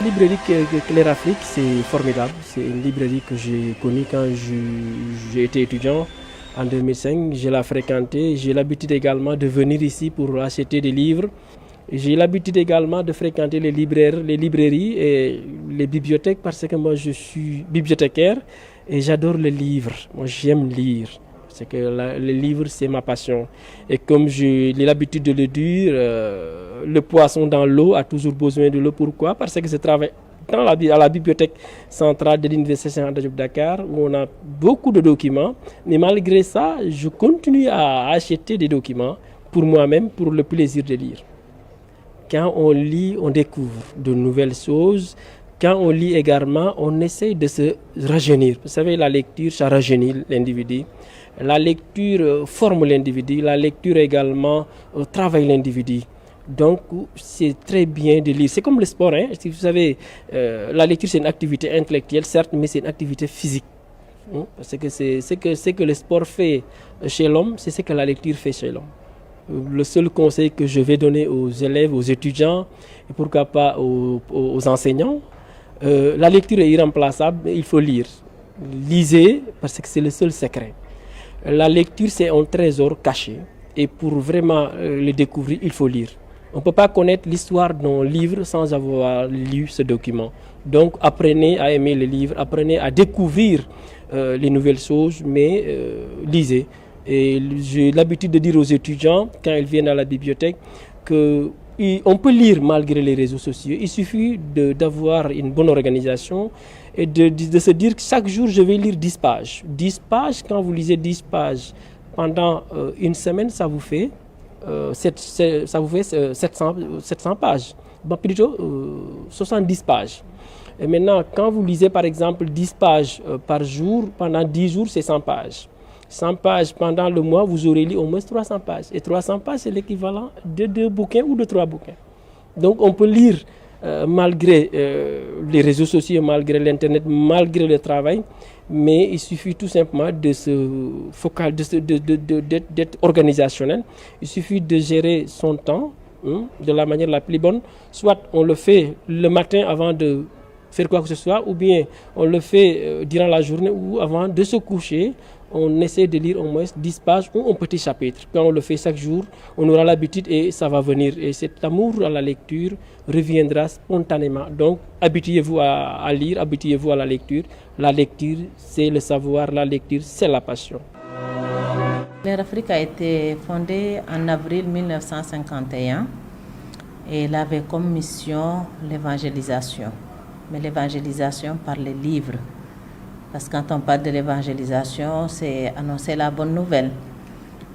La librairie Claire Afrique, c'est formidable. C'est une librairie que j'ai connue quand j'ai été étudiant en 2005. Je l'ai fréquentée. J'ai l'habitude également de venir ici pour acheter des livres. J'ai l'habitude également de fréquenter les librairies et les bibliothèques parce que moi je suis bibliothécaire et j'adore les livres. Moi j'aime lire. C'est que le livre, c'est ma passion. Et comme j'ai l'habitude de le dire, le poisson dans l'eau a toujours besoin de l'eau. Pourquoi? Parce que je travaille à la bibliothèque centrale de l'Université Cheikh Anta Diop Dakar, où on a beaucoup de documents. Mais malgré ça, je continue à acheter des documents pour moi-même, pour le plaisir de lire. Quand on lit, on découvre de nouvelles choses. Quand on lit également, on essaye de se rajeunir. Vous savez, la lecture, ça rajeunit l'individu. La lecture forme l'individu. La lecture également travaille l'individu. Donc, c'est très bien de lire. C'est comme le sport. Hein? Si vous savez, la lecture, c'est une activité intellectuelle, certes, mais c'est une activité physique. Parce que c'est ce que le sport fait chez l'homme, c'est ce que la lecture fait chez l'homme. Le seul conseil que je vais donner aux élèves, aux étudiants, et pourquoi pas aux enseignants, la lecture est irremplaçable, il faut lire. Lisez, parce que c'est le seul secret. La lecture, c'est un trésor caché, et pour vraiment le découvrir, il faut lire. On ne peut pas connaître l'histoire d'un livre sans avoir lu ce document. Donc, apprenez à aimer le livre, apprenez à découvrir les nouvelles choses, mais lisez. Et j'ai l'habitude de dire aux étudiants, quand ils viennent à la bibliothèque, qu'on peut lire malgré les réseaux sociaux. Il suffit d'avoir une bonne organisation et de se dire que chaque jour, je vais lire 10 pages. 10 pages, quand vous lisez 10 pages pendant une semaine, ça vous fait 700 pages. Bon, plutôt 70 pages. Et maintenant, quand vous lisez par exemple 10 pages par jour, pendant 10 jours, c'est 100 pages. 100 pages pendant le mois, vous aurez lu au moins 300 pages. Et 300 pages, c'est l'équivalent de 2 bouquins ou de 3 bouquins. Donc on peut lire malgré les réseaux sociaux, malgré l'Internet, malgré le travail. Mais il suffit tout simplement de se focaliser, d'être organisationnel. Il suffit de gérer son temps de la manière la plus bonne. Soit on le fait le matin avant de faire quoi que ce soit, ou bien on le fait durant la journée ou avant de se coucher. On essaie de lire au moins 10 pages ou un petit chapitre. Quand on le fait chaque jour, on aura l'habitude et ça va venir. Et cet amour à la lecture reviendra spontanément. Donc, habituez-vous à lire, habituez-vous à la lecture. La lecture, c'est le savoir. La lecture, c'est la passion. Claire Afrique a été fondée en avril 1951 et elle avait comme mission l'évangélisation. Mais l'évangélisation par les livres. Parce que quand on parle de l'évangélisation, c'est annoncer la bonne nouvelle.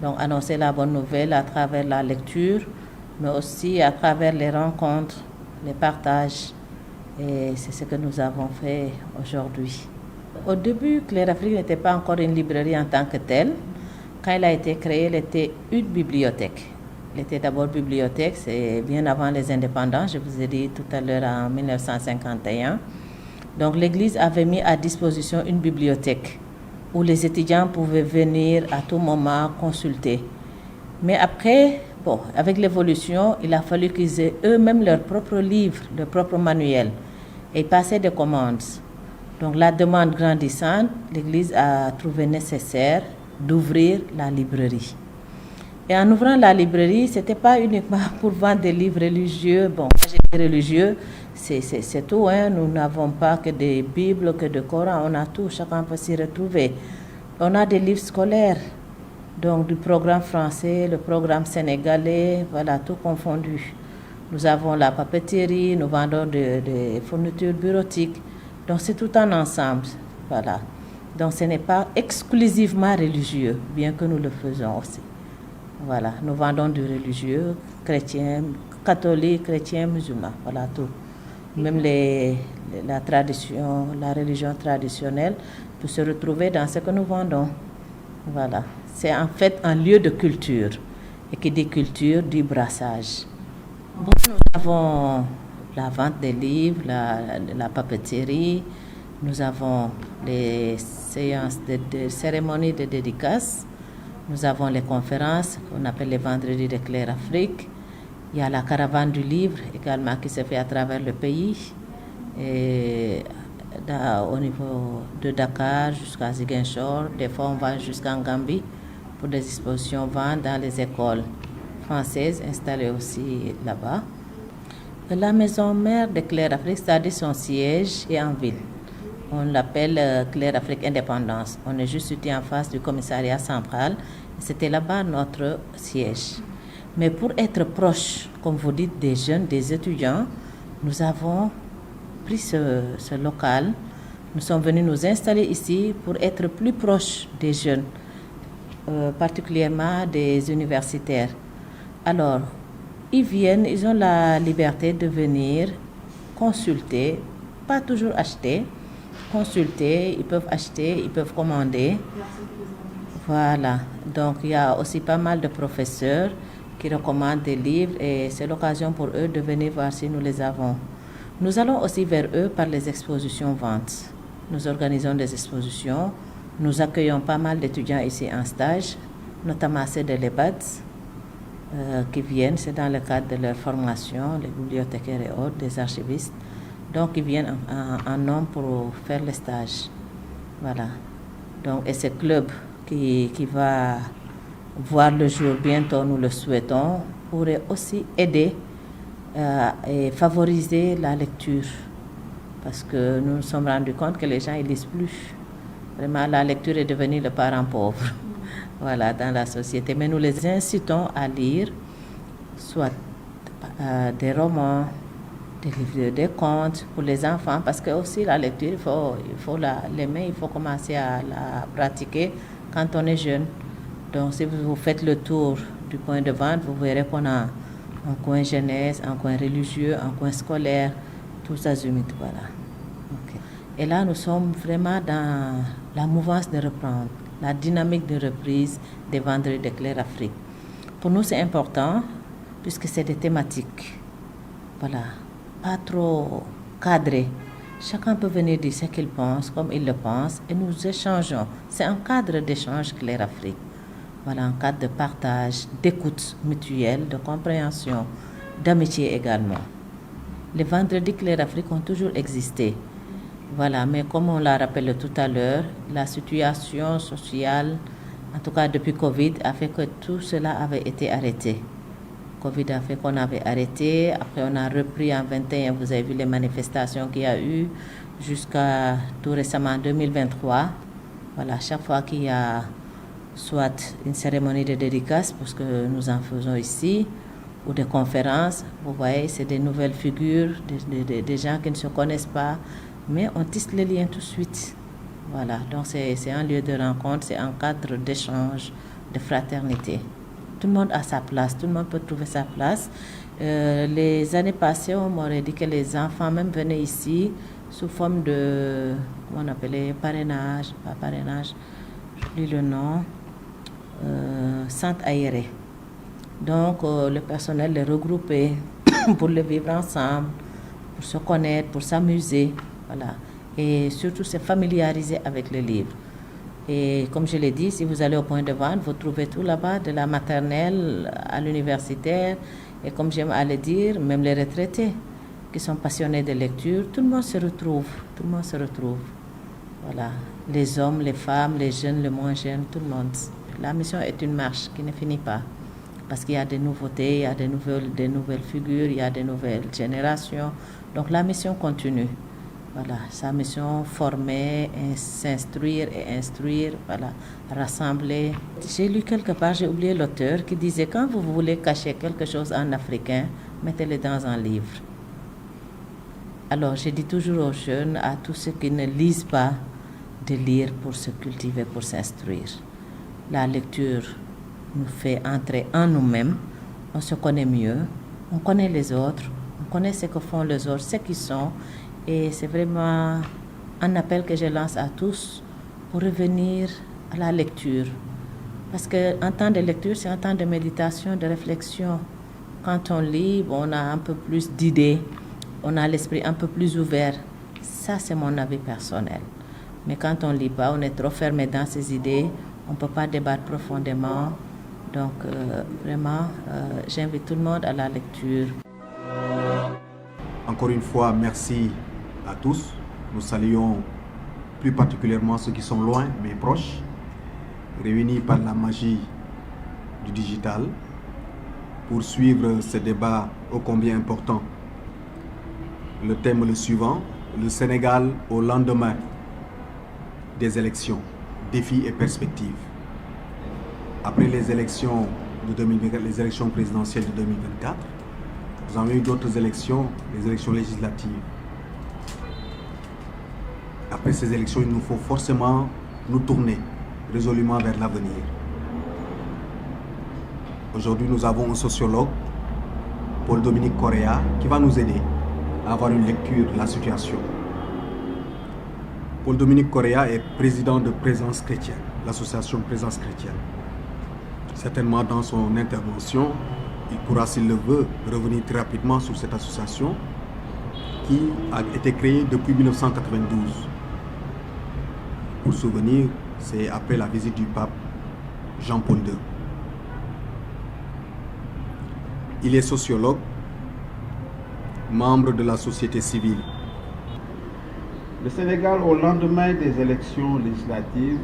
Donc annoncer la bonne nouvelle à travers la lecture, mais aussi à travers les rencontres, les partages. Et c'est ce que nous avons fait aujourd'hui. Au début, Claire Afrique n'était pas encore une librairie en tant que telle. Quand elle a été créée, elle était une bibliothèque. Elle était d'abord bibliothèque, c'est bien avant les indépendants, je vous ai dit tout à l'heure en 1951. Donc l'Église avait mis à disposition une bibliothèque où les étudiants pouvaient venir à tout moment consulter. Mais après, avec l'évolution, il a fallu qu'ils aient eux-mêmes leurs propres livres, leurs propres manuels et passaient des commandes. Donc la demande grandissante, l'Église a trouvé nécessaire d'ouvrir la librairie. Et en ouvrant la librairie, ce n'était pas uniquement pour vendre des livres religieux. Bon, religieux, c'est tout. Hein. Nous n'avons pas que des Bibles, que des Corans. On a tout. Chacun peut s'y retrouver. On a des livres scolaires, donc du programme français, le programme sénégalais, voilà, tout confondu. Nous avons la papeterie, nous vendons des fournitures bureautiques. Donc c'est tout un ensemble. Voilà. Donc ce n'est pas exclusivement religieux, bien que nous le faisons aussi. Voilà, nous vendons du religieux, chrétien, catholique, chrétien, musulman, voilà tout. Même la tradition, la religion traditionnelle peut se retrouver dans ce que nous vendons. Voilà, c'est en fait un lieu de culture. Et qui dit culture, dit brassage. Bon, nous avons la vente des livres, la papeterie, nous avons les séances de cérémonies de dédicaces. Nous avons les conférences qu'on appelle les vendredis de Claire Afrique. Il y a la caravane du livre également qui se fait à travers le pays. Et au niveau de Dakar jusqu'à Ziguinchor, des fois on va jusqu'en Gambie pour des expositions ventes dans les écoles françaises installées aussi là-bas. La maison mère de Claire Afrique, c'est-à-dire son siège, est en ville. On l'appelle Claire Afrique Indépendance. On est juste situé en face du commissariat central. C'était là-bas notre siège. Mais pour être proche, comme vous dites, des jeunes, des étudiants, nous avons pris ce local. Nous sommes venus nous installer ici pour être plus proches des jeunes, particulièrement des universitaires. Alors, ils viennent, ils ont la liberté de venir consulter, pas toujours acheter, consulter, ils peuvent acheter, ils peuvent commander. Voilà, donc il y a aussi pas mal de professeurs qui recommandent des livres et c'est l'occasion pour eux de venir voir si nous les avons. Nous allons aussi vers eux par les expositions ventes. Nous organisons des expositions, nous accueillons pas mal d'étudiants ici en stage, notamment ceux de l'EBAD. Qui viennent, c'est dans le cadre de leur formation, les bibliothécaires et autres, des archivistes. Donc, ils viennent en nombre pour faire les stages. Voilà. Donc, et ce club qui va voir le jour bientôt, nous le souhaitons, pourrait aussi aider et favoriser la lecture. Parce que nous nous sommes rendus compte que les gens ne lisent plus. Vraiment, la lecture est devenue le parent pauvre. Voilà, dans la société. Mais nous les incitons à lire soit des romans, des livres, des contes pour les enfants, parce que aussi la lecture, il faut l'aimer, il faut commencer à la pratiquer quand on est jeune. Donc si vous faites le tour du point de vente, vous verrez qu'on a un coin jeunesse, un coin religieux, un coin scolaire, tous azimuts, voilà. Okay. Et là, nous sommes vraiment dans la mouvance de reprendre, la dynamique de reprise des vendredis de Claire Afrique. Pour nous, c'est important puisque c'est des thématiques, voilà, pas trop cadrées. Chacun peut venir dire ce qu'il pense, comme il le pense, et nous échangeons. C'est un cadre d'échange Claire Afrique. Voilà, un cadre de partage, d'écoute mutuelle, de compréhension, d'amitié également. Les vendredis Claire Afrique ont toujours existé. Voilà, mais comme on l'a rappelé tout à l'heure, la situation sociale, en tout cas depuis Covid, a fait que tout cela avait été arrêté. Covid a fait qu'on avait arrêté, après on a repris en 2021, vous avez vu les manifestations qu'il y a eu, jusqu'à tout récemment en 2023. Voilà, chaque fois qu'il y a soit une cérémonie de dédicace, parce que nous en faisons ici, ou des conférences, vous voyez, c'est des nouvelles figures, des gens qui ne se connaissent pas, mais on tisse les liens tout de suite. Voilà, donc c'est un lieu de rencontre, c'est un cadre d'échange, de fraternité. Tout le monde a sa place, tout le monde peut trouver sa place. Les années passées, on m'aurait dit que les enfants même venaient ici sous forme de, comment on appelait, parrainage, pas parrainage, j'oublie le nom, centre aéré. Donc le personnel les regroupait pour le vivre ensemble, pour se connaître, pour s'amuser. Voilà. Et surtout se familiariser avec le livre. Et comme je l'ai dit, si vous allez au point de vente, vous trouvez tout là-bas, de la maternelle à l'universitaire. Et comme j'aime à le dire, même les retraités qui sont passionnés de lecture, tout le monde se retrouve. Tout le monde se retrouve. Voilà. Les hommes, les femmes, les jeunes, les moins jeunes, tout le monde. La mission est une marche qui ne finit pas. Parce qu'il y a des nouveautés, il y a des nouvelles figures, il y a des nouvelles générations. Donc la mission continue. Voilà, sa mission, former, s'instruire et instruire, voilà, rassembler. J'ai lu quelque part, j'ai oublié l'auteur, qui disait quand vous voulez cacher quelque chose en africain, mettez-le dans un livre. Alors, je dis toujours aux jeunes, à tous ceux qui ne lisent pas, de lire pour se cultiver, pour s'instruire. La lecture nous fait entrer en nous-mêmes, on se connaît mieux, on connaît les autres, on connaît ce que font les autres, ce qu'ils sont. Et c'est vraiment un appel que je lance à tous pour revenir à la lecture. Parce qu'un temps de lecture, c'est un temps de méditation, de réflexion. Quand on lit, on a un peu plus d'idées, on a l'esprit un peu plus ouvert. Ça, c'est mon avis personnel. Mais quand on ne lit pas, on est trop fermé dans ses idées, on ne peut pas débattre profondément. Donc, vraiment, j'invite tout le monde à la lecture. Encore une fois, merci à tous. Nous saluons plus particulièrement ceux qui sont loin mais proches, réunis par la magie du digital, pour suivre ce débat ô combien important. Le thème est le suivant: le Sénégal au lendemain des élections, défis et perspectives. Après les élections de 2024, les élections présidentielles de 2024, nous avons eu d'autres élections, les élections législatives. Après ces élections, il nous faut forcément nous tourner résolument vers l'avenir. Aujourd'hui, nous avons un sociologue, Paul-Dominique Correa, qui va nous aider à avoir une lecture de la situation. Paul-Dominique Correa est président de Présence chrétienne, l'association Présence chrétienne. Certainement, dans son intervention, il pourra, s'il le veut, revenir très rapidement sur cette association qui a été créée depuis 1992. Pour souvenir, c'est après la visite du pape Jean-Paul II. Il est sociologue, membre de la société civile. Le Sénégal au lendemain des élections législatives,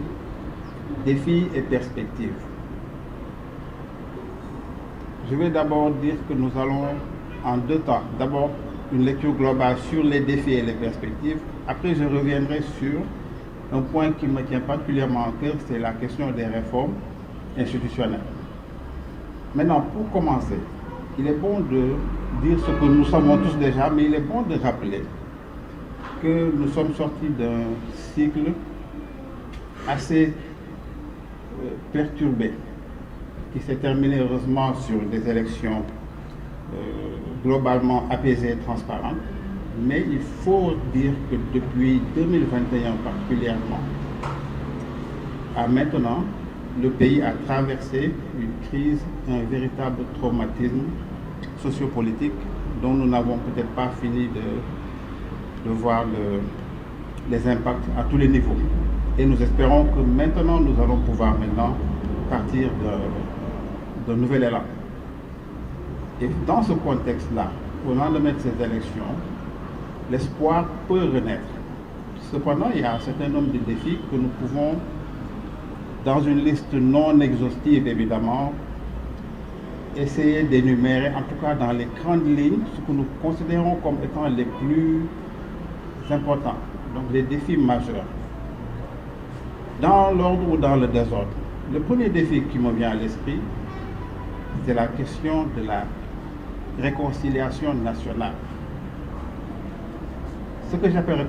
défis et perspectives. Je vais d'abord dire que nous allons en deux temps. D'abord, une lecture globale sur les défis et les perspectives. Après, je reviendrai sur un point qui me tient particulièrement à cœur, c'est la question des réformes institutionnelles. Maintenant, pour commencer, il est bon de dire ce que nous savons tous déjà, mais il est bon de rappeler que nous sommes sortis d'un cycle assez perturbé, qui s'est terminé heureusement sur des élections globalement apaisées et transparentes. Mais il faut dire que depuis 2021 particulièrement, à maintenant, le pays a traversé une crise, un véritable traumatisme sociopolitique dont nous n'avons peut-être pas fini de voir les impacts à tous les niveaux. Et nous espérons que maintenant, nous allons pouvoir maintenant partir d'un nouvel élan. Et dans ce contexte-là, au lendemain de ces élections, l'espoir peut renaître. Cependant, il y a un certain nombre de défis que nous pouvons, dans une liste non exhaustive évidemment, essayer d'énumérer, en tout cas dans les grandes lignes, ce que nous considérons comme étant les plus importants, donc les défis majeurs. Dans l'ordre ou dans le désordre, le premier défi qui me vient à l'esprit, c'est la question de la réconciliation nationale. Ce que j'appelle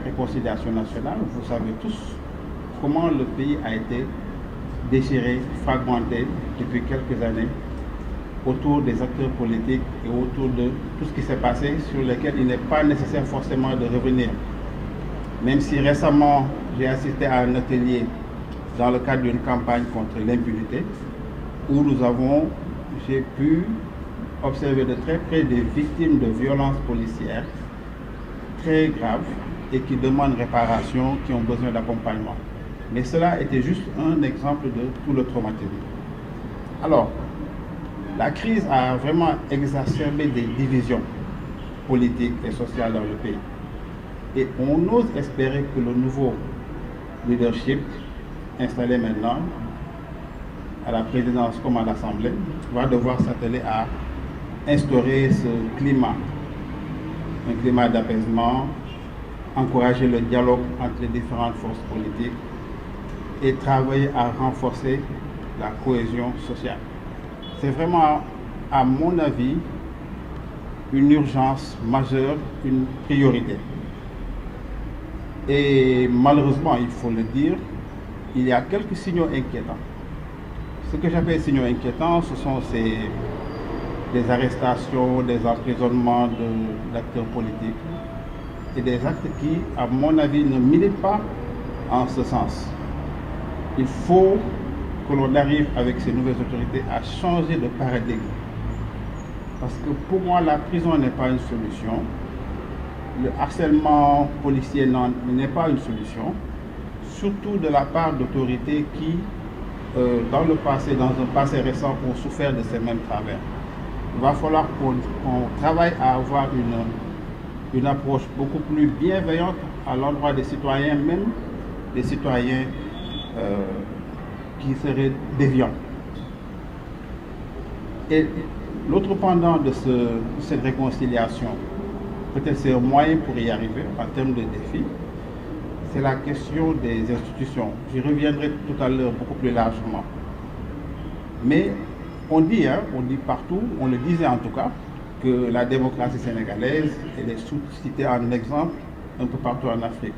réconciliation nationale, vous savez tous comment le pays a été déchiré, fragmenté depuis quelques années autour des acteurs politiques et autour de tout ce qui s'est passé sur lequel il n'est pas nécessaire forcément de revenir. Même si récemment j'ai assisté à un atelier dans le cadre d'une campagne contre l'impunité où j'ai pu observer de très près des victimes de violences policières très graves et qui demandent réparation, qui ont besoin d'accompagnement. Mais cela était juste un exemple de tout le traumatisme. Alors, la crise a vraiment exacerbé des divisions politiques et sociales dans le pays. Et on ose espérer que le nouveau leadership installé maintenant à la présidence comme à l'Assemblée va devoir s'atteler à instaurer ce climat, un climat d'apaisement, encourager le dialogue entre les différentes forces politiques et travailler à renforcer la cohésion sociale. C'est vraiment, à mon avis, une urgence majeure, une priorité. Et malheureusement, il faut le dire, il y a quelques signaux inquiétants. Ce que j'appelle signaux inquiétants, ce sont des arrestations, des emprisonnements d'acteurs politiques et des actes qui, à mon avis, ne militent pas en ce sens. Il faut que l'on arrive avec ces nouvelles autorités à changer de paradigme. Parce que pour moi, la prison n'est pas une solution. Le harcèlement policier n'est pas une solution, surtout de la part d'autorités qui, dans un passé récent, ont souffert de ces mêmes travers. Il va falloir qu'on travaille à avoir une approche beaucoup plus bienveillante à l'endroit des citoyens, même des citoyens qui seraient déviants. Et l'autre pendant de cette réconciliation, peut-être c'est un moyen pour y arriver en termes de défis, c'est la question des institutions. J'y reviendrai tout à l'heure beaucoup plus largement. Mais on dit partout, on le disait en tout cas, que la démocratie sénégalaise, elle est citée en exemple un peu partout en Afrique.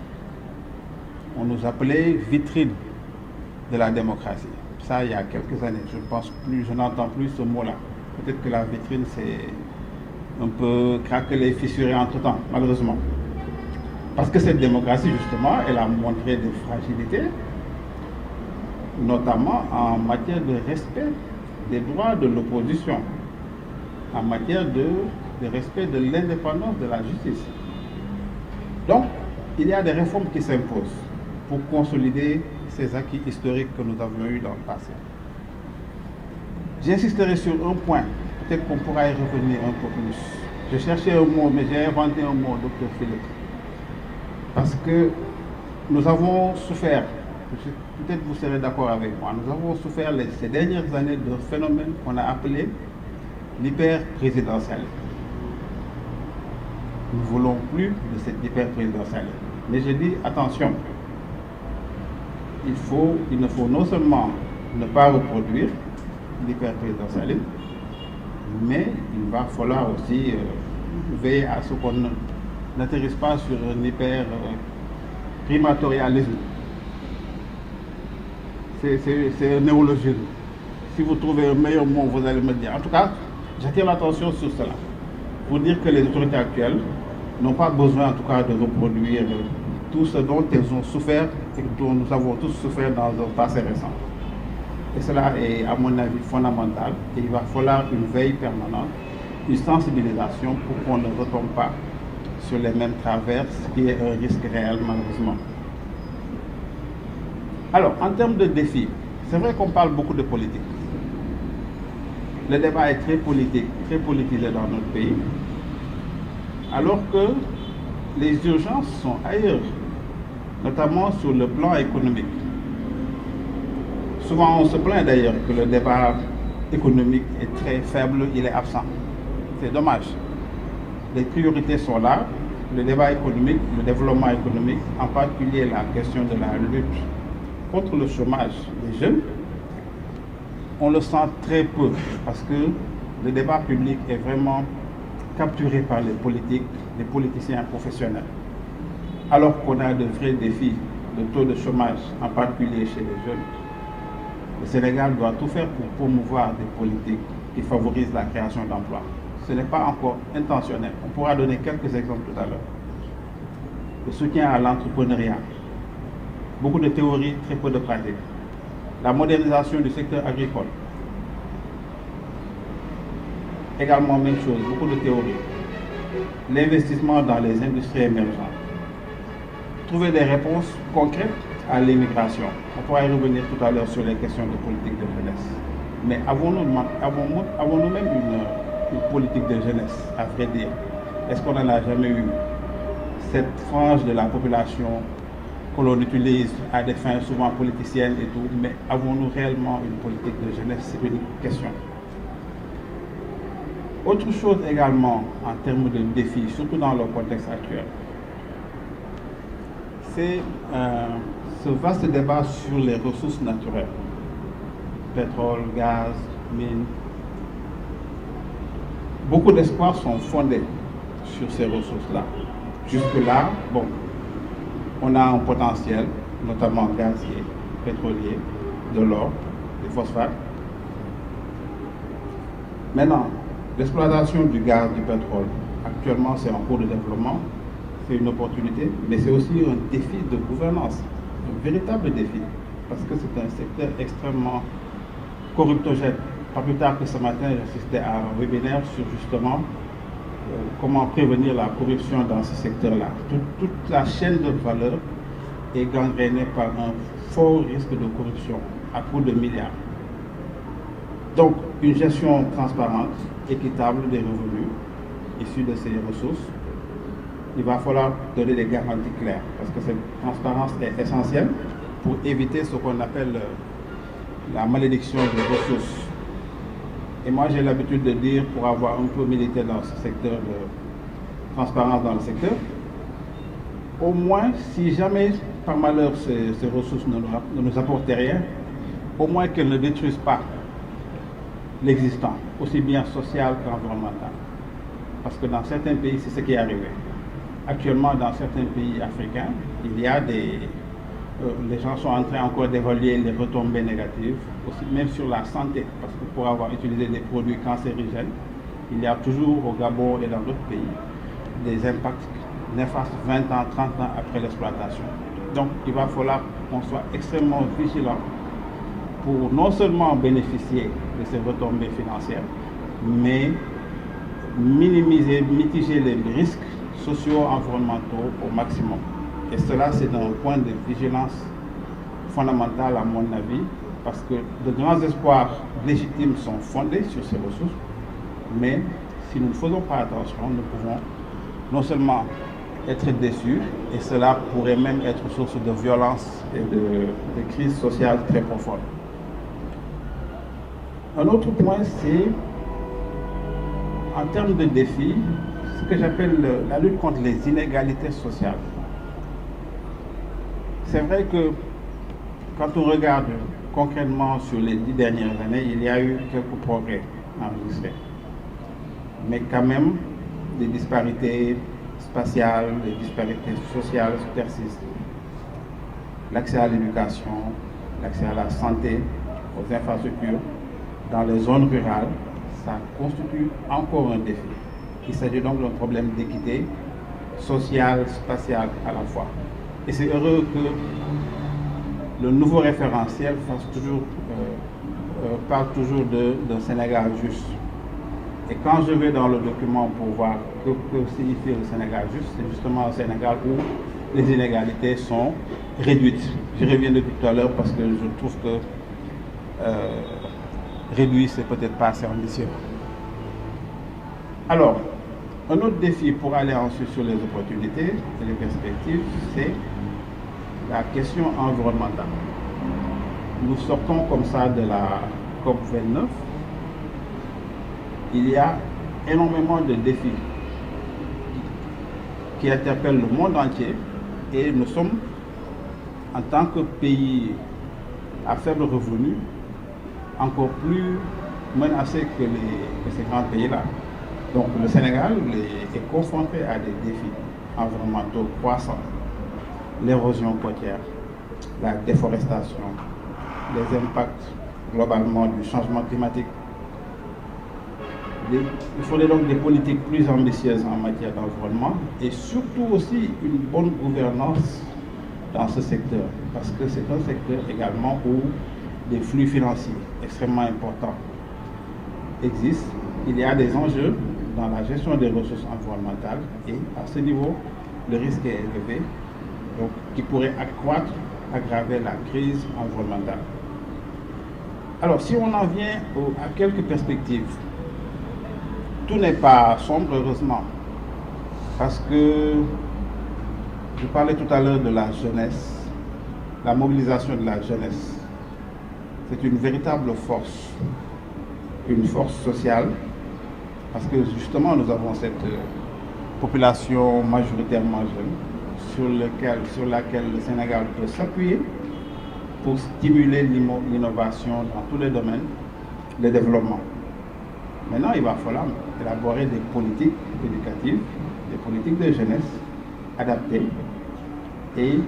On nous appelait vitrine de la démocratie. Ça, il y a quelques années, je n'entends plus ce mot-là. Peut-être que la vitrine s'est un peu craquelée, fissurée entre-temps, malheureusement. Parce que cette démocratie, justement, elle a montré des fragilités, notamment en matière de respect des droits de l'opposition, en matière de respect de l'indépendance de la justice. Donc, il y a des réformes qui s'imposent pour consolider ces acquis historiques que nous avions eus dans le passé. J'insisterai sur un point, peut-être qu'on pourra y revenir un peu plus. Je cherchais un mot, mais j'ai inventé un mot, Dr Philippe. Parce que nous avons souffert, peut-être vous serez d'accord avec moi, nous avons souffert ces dernières années d'un phénomène qu'on a appelé l'hyper-présidentialisme. Nous ne voulons plus de cette hyper-présidentialisme. Mais je dis, attention, il ne faut non seulement ne pas reproduire l'hyper-présidentialisme, mais il va falloir aussi veiller à ce qu'on n'atterrisse pas sur un hyper-primatorialisme. C'est un néologisme. Si vous trouvez un meilleur mot, vous allez me dire. En tout cas, j'attire l'attention sur cela, pour dire que les autorités actuelles n'ont pas besoin, en tout cas, de reproduire tout ce dont elles ont souffert et dont nous avons tous souffert dans un passé récent. Et cela est, à mon avis, fondamental. Et il va falloir une veille permanente, une sensibilisation pour qu'on ne retombe pas sur les mêmes travers, ce qui est un risque réel, malheureusement. Alors, en termes de défis, c'est vrai qu'on parle beaucoup de politique. Le débat est très politique, très politisé dans notre pays, alors que les urgences sont ailleurs, notamment sur le plan économique. Souvent, on se plaint d'ailleurs que le débat économique est très faible, il est absent. C'est dommage. Les priorités sont là, le débat économique, le développement économique, en particulier la question de la lutte contre le chômage des jeunes, on le sent très peu parce que le débat public est vraiment capturé par les politiques, les politiciens professionnels. Alors qu'on a de vrais défis de taux de chômage, en particulier chez les jeunes, le Sénégal doit tout faire pour promouvoir des politiques qui favorisent la création d'emplois. Ce n'est pas encore intentionnel. On pourra donner quelques exemples tout à l'heure. Le soutien à l'entrepreneuriat. Beaucoup de théories, très peu de pratiques. La modernisation du secteur agricole. Également, même chose, beaucoup de théories. L'investissement dans les industries émergentes. Trouver des réponses concrètes à l'immigration. On pourra y revenir tout à l'heure sur les questions de politique de jeunesse. Mais avons-nous même une politique de jeunesse, à vrai dire? Est-ce qu'on n'en a jamais eu? Cette frange de la population que l'on utilise à des fins souvent politiciennes et tout, mais avons-nous réellement une politique de jeunesse? C'est une question. Autre chose également en termes de défis, surtout dans le contexte actuel, c'est ce vaste débat sur les ressources naturelles, pétrole, gaz, mines. Beaucoup d'espoirs sont fondés sur ces ressources-là. Jusque-là, bon, on a un potentiel, notamment gazier, pétrolier, de l'or, des phosphates. Maintenant, l'exploitation du gaz, du pétrole, actuellement c'est en cours de développement, c'est une opportunité, mais c'est aussi un défi de gouvernance, un véritable défi, parce que c'est un secteur extrêmement corruptogène. Pas plus tard que ce matin, j'assistais à un webinaire sur justement comment prévenir la corruption dans ce secteur-là. Toute la chaîne de valeur est gangrénée par un fort risque de corruption à coût de milliards. Donc, une gestion transparente, équitable des revenus issus de ces ressources, il va falloir donner des garanties claires, parce que cette transparence est essentielle pour éviter ce qu'on appelle la malédiction des ressources. Et moi, j'ai l'habitude de dire, pour avoir un peu milité dans ce secteur de transparence dans le secteur, au moins, si jamais, par malheur, ces ressources ne nous apportent rien, au moins qu'elles ne détruisent pas l'existant, aussi bien social qu'environnemental. Parce que dans certains pays, c'est ce qui est arrivé. Actuellement, dans certains pays africains, il y a les gens sont en train encore d'évaluer les retombées négatives, aussi, même sur la santé, parce que pour avoir utilisé des produits cancérigènes, il y a toujours au Gabon et dans d'autres pays des impacts néfastes 20 ans, 30 ans après l'exploitation. Donc il va falloir qu'on soit extrêmement vigilant pour non seulement bénéficier de ces retombées financières, mais mitiger les risques socio-environnementaux au maximum. Et cela, c'est un point de vigilance fondamental à mon avis, parce que de grands espoirs légitimes sont fondés sur ces ressources, mais si nous ne faisons pas attention, nous pouvons non seulement être déçus, et cela pourrait même être source de violence et de crise sociale très profonde. Un autre point, c'est en termes de défis, ce que j'appelle la lutte contre les inégalités sociales. C'est vrai que quand on regarde concrètement sur les 10 dernières années, il y a eu quelques progrès enregistrés. Mais quand même, des disparités spatiales, des disparités sociales persistent. L'accès à l'éducation, l'accès à la santé, aux infrastructures, dans les zones rurales, ça constitue encore un défi. Il s'agit donc d'un problème d'équité sociale, spatiale à la fois. Et c'est heureux que le nouveau référentiel parle toujours d'un Sénégal juste. Et quand je vais dans le document pour voir que signifie le Sénégal juste, c'est justement un Sénégal où les inégalités sont réduites. Je reviens depuis tout à l'heure parce que je trouve que réduit, c'est peut-être pas assez ambitieux. Alors, un autre défi pour aller ensuite sur les opportunités et les perspectives, c'est la question environnementale. Nous sortons comme ça de la COP29. Il y a énormément de défis qui interpellent le monde entier et nous sommes, en tant que pays à faible revenu, encore plus menacés que ces grands pays-là. Donc le Sénégal est confronté à des défis environnementaux croissants. L'érosion côtière, la déforestation, les impacts globalement du changement climatique. Il faudrait donc des politiques plus ambitieuses en matière d'environnement et surtout aussi une bonne gouvernance dans ce secteur, parce que c'est un secteur également où des flux financiers extrêmement importants existent. Il y a des enjeux dans la gestion des ressources environnementales et à ce niveau, le risque est élevé, donc qui pourrait aggraver la crise environnementale. Alors, si on en vient à quelques perspectives, tout n'est pas sombre, heureusement, parce que je parlais tout à l'heure de la jeunesse, la mobilisation de la jeunesse. C'est une véritable force, une force sociale, parce que justement nous avons cette population majoritairement jeune sur laquelle le Sénégal peut s'appuyer pour stimuler l'innovation dans tous les domaines, le développement. Maintenant, il va falloir élaborer des politiques éducatives, des politiques de jeunesse adaptées et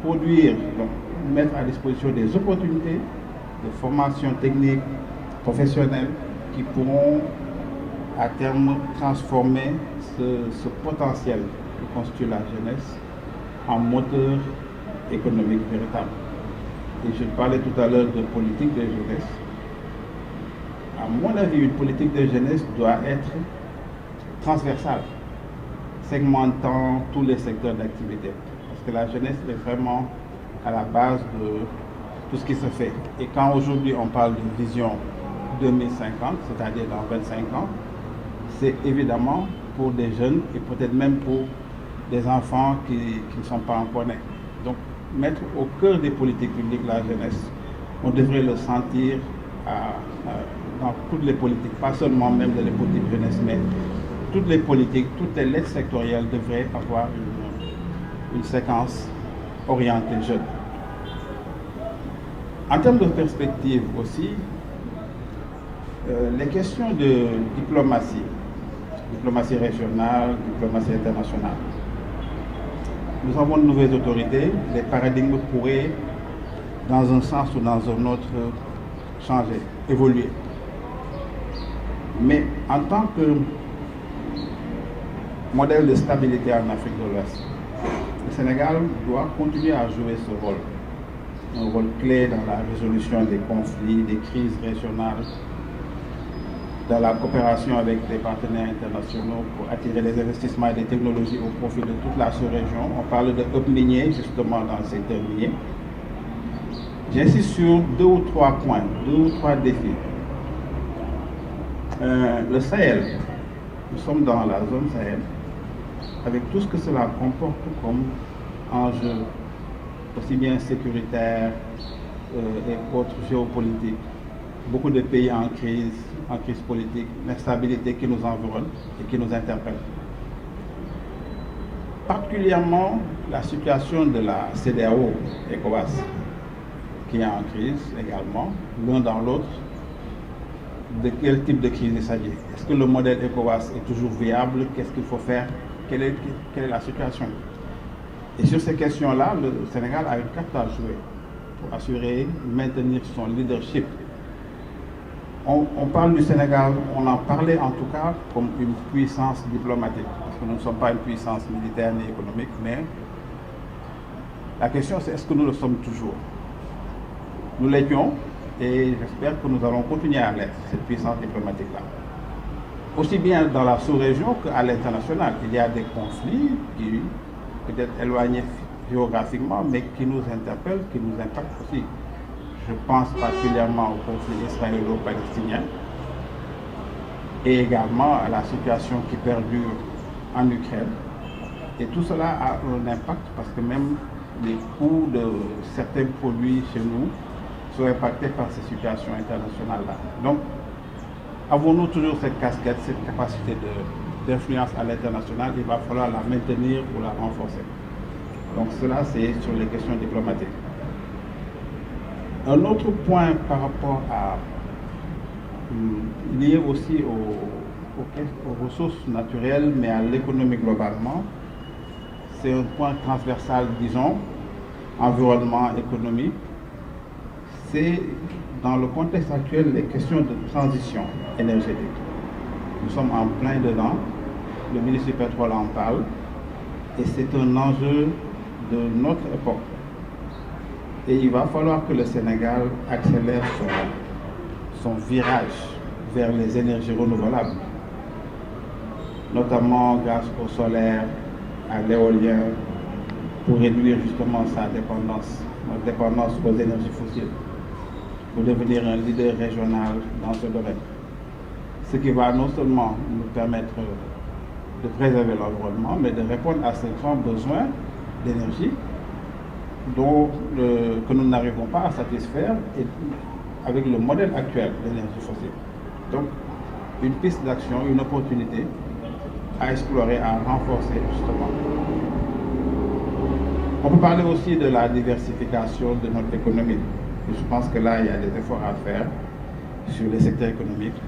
produire, donc, mettre à disposition des opportunités de formation technique, professionnelle, qui pourront à terme transformer ce potentiel que constitue la jeunesse en moteur économique véritable. Et je parlais tout à l'heure de politique de jeunesse. À mon avis, une politique de jeunesse doit être transversale, segmentant tous les secteurs d'activité. Parce que la jeunesse est vraiment à la base de tout ce qui se fait. Et quand aujourd'hui on parle d'une vision 2050, c'est-à-dire dans 25 ans, c'est évidemment pour des jeunes et peut-être même pour des enfants qui ne sont pas encore nés. Donc, mettre au cœur des politiques publiques la jeunesse, on devrait le sentir dans toutes les politiques, pas seulement même dans les politiques jeunesse, mais toutes les politiques, toutes les lettres sectorielles devraient avoir une séquence orientée jeune. En termes de perspective aussi, les questions de diplomatie régionale, diplomatie internationale. Nous avons de nouvelles autorités, les paradigmes pourraient, dans un sens ou dans un autre, changer, évoluer. Mais en tant que modèle de stabilité en Afrique de l'Ouest, le Sénégal doit continuer à jouer ce rôle. Un rôle clé dans la résolution des conflits, des crises régionales, dans la coopération avec les partenaires internationaux pour attirer les investissements et les technologies au profit de toute la sous-région. On parle de hub minier justement dans le secteur minier. J'insiste sur 2 ou 3 points, 2 ou 3 défis. Le Sahel, nous sommes dans la zone Sahel, avec tout ce que cela comporte comme enjeux, aussi bien sécuritaires et autres géopolitiques. Beaucoup de pays en crise politique, l'instabilité qui nous environne et qui nous interpelle. Particulièrement la situation de la CEDEAO, ECOWAS, qui est en crise également, l'un dans l'autre. De quel type de crise il s'agit? Est-ce que le modèle ECOWAS est toujours viable? Qu'est-ce qu'il faut faire? Quelle est la situation? Et sur ces questions-là, le Sénégal a une carte à jouer pour assurer, maintenir son leadership. On parle du Sénégal, on en parlait en tout cas comme une puissance diplomatique, parce que nous ne sommes pas une puissance militaire ni économique, mais la question c'est est-ce que nous le sommes toujours? Nous l'étions et j'espère que nous allons continuer à l'être, cette puissance diplomatique-là. Aussi bien dans la sous-région qu'à l'international, il y a des conflits qui peut-être éloignés géographiquement, mais qui nous interpellent, qui nous impactent aussi. Je pense particulièrement au conflit israélo-palestinien et également à la situation qui perdure en Ukraine. Et tout cela a un impact parce que même les coûts de certains produits chez nous sont impactés par ces situations internationales-là. Donc, avons-nous toujours cette casquette, cette capacité d'influence à l'international? Il va falloir la maintenir ou la renforcer. Donc cela, c'est sur les questions diplomatiques. Un autre point par rapport à lié aussi aux ressources naturelles, mais à l'économie globalement, c'est un point transversal, disons, environnement, économie. C'est dans le contexte actuel les questions de transition énergétique. Nous sommes en plein dedans, le ministre du pétrole en parle, et c'est un enjeu de notre époque. Et il va falloir que le Sénégal accélère son virage vers les énergies renouvelables, notamment grâce au solaire, à l'éolien, pour réduire justement sa dépendance, notre dépendance aux énergies fossiles, pour devenir un leader régional dans ce domaine. Ce qui va non seulement nous permettre de préserver l'environnement, mais de répondre à ces grands besoins d'énergie que nous n'arrivons pas à satisfaire avec le modèle actuel d'énergie fossile. Donc, une piste d'action, une opportunité à explorer, à renforcer justement. On peut parler aussi de la diversification de notre économie. Et je pense que là, il y a des efforts à faire sur les secteurs économiques,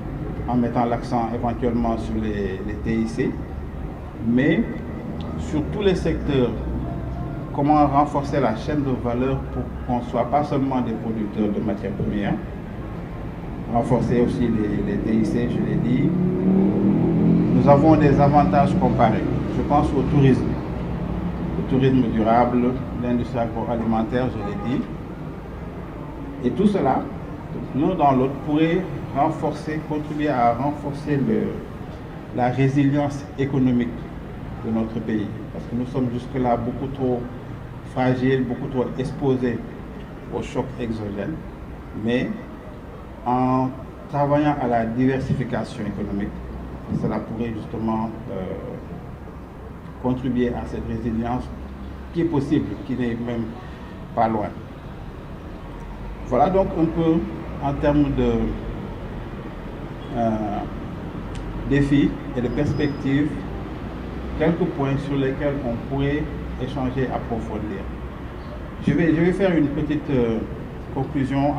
en mettant l'accent éventuellement sur les TIC, mais sur tous les secteurs. Comment renforcer la chaîne de valeur pour qu'on ne soit pas seulement des producteurs de matières premières, renforcer aussi les TIC, je l'ai dit. Nous avons des avantages comparés. Je pense au tourisme durable, l'industrie agroalimentaire, je l'ai dit. Et tout cela, l'un dans l'autre, pourrait contribuer à renforcer la résilience économique de notre pays. Parce que nous sommes jusque-là beaucoup trop fragiles, beaucoup trop exposés aux chocs exogènes. Mais en travaillant à la diversification économique, cela pourrait justement contribuer à cette résilience qui est possible, qui n'est même pas loin. Voilà donc un peu en termes de défis et de perspectives, quelques points sur lesquels on pourrait échanger, approfondir. Je vais faire une petite conclusion